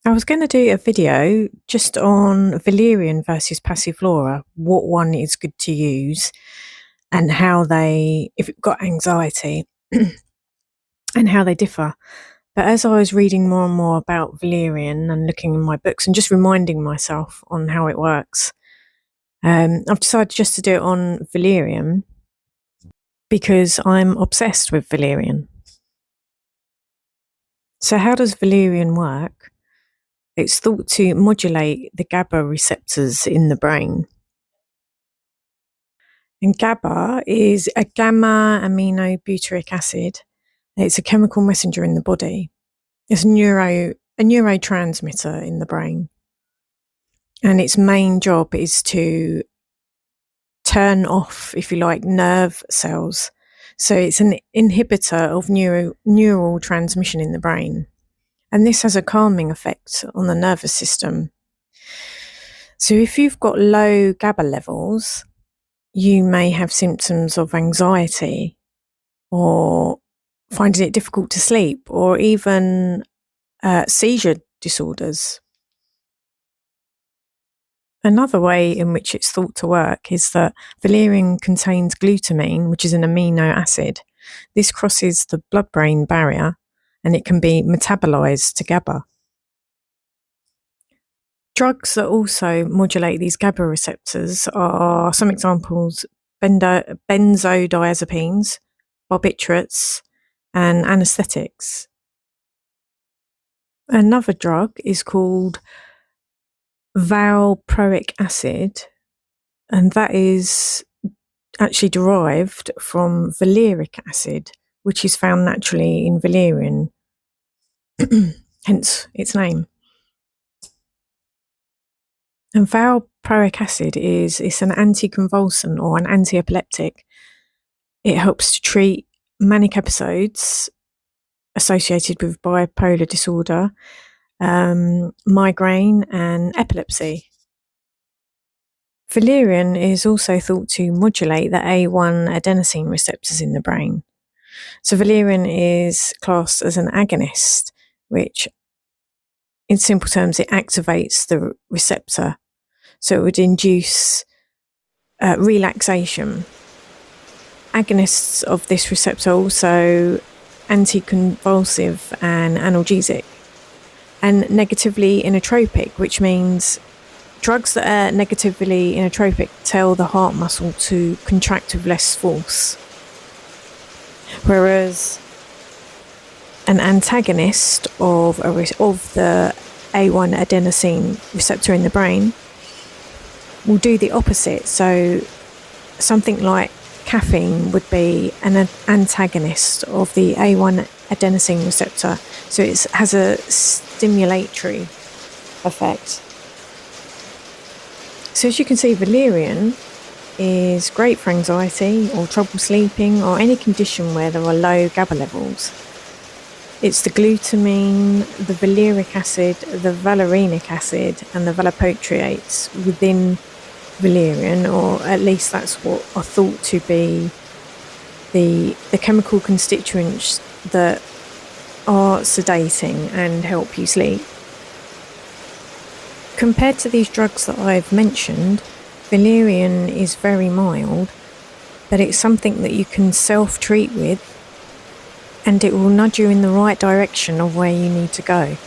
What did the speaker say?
I was going to do a video just on Valerian versus Passiflora, what one is good to use and how they, if you've got anxiety, and how they differ. But as I was reading more and more about Valerian and looking in my books and just reminding myself on how it works, I've decided just to do it on Valerian because I'm obsessed with Valerian. So how does Valerian work? It's thought to modulate the GABA receptors in the brain. And GABA is a gamma aminobutyric acid. It's a chemical messenger in the body. It's a neurotransmitter in the brain. And its main job is to turn off, if you like, nerve cells. So it's an inhibitor of neural transmission in the brain. And this has a calming effect on the nervous system. So if you've got low GABA levels, you may have symptoms of anxiety or finding it difficult to sleep or even seizure disorders. Another way in which it's thought to work is that Valerian contains glutamine, which is an amino acid. This crosses the blood-brain barrier and it can be metabolized to GABA. Drugs that also modulate these GABA receptors are some examples: benzodiazepines, barbiturates, and anesthetics. Another drug is called valproic acid, and that is actually derived from valeric acid, which is found naturally in Valerian, hence its name. And valproic acid it's an anticonvulsant or an antiepileptic. It helps to treat manic episodes associated with bipolar disorder, migraine, and epilepsy. Valerian is also thought to modulate the A1 adenosine receptors in the brain. So Valerian is classed as an agonist, which, in simple terms, it activates the receptor. So it would induce relaxation. Agonists of this receptor are also anticonvulsive and analgesic, and negatively inotropic, which means drugs that are negatively inotropic tell the heart muscle to contract with less force, whereas an antagonist of the A1 adenosine receptor in the brain will do the opposite. So something like caffeine would be an antagonist of the A1 adenosine receptor. So it has a stimulatory effect. So as you can see, Valerian is great for anxiety or trouble sleeping or any condition where there are low GABA levels. It's the glutamine, the valeric acid, the valerianic acid, and the valproates within Valerian, or at least that's what are thought to be the chemical constituents that are sedating and help you sleep. Compared to these drugs that I've mentioned, Valerian is very mild, but it's something that you can self-treat with, and it will nudge you in the right direction of where you need to go.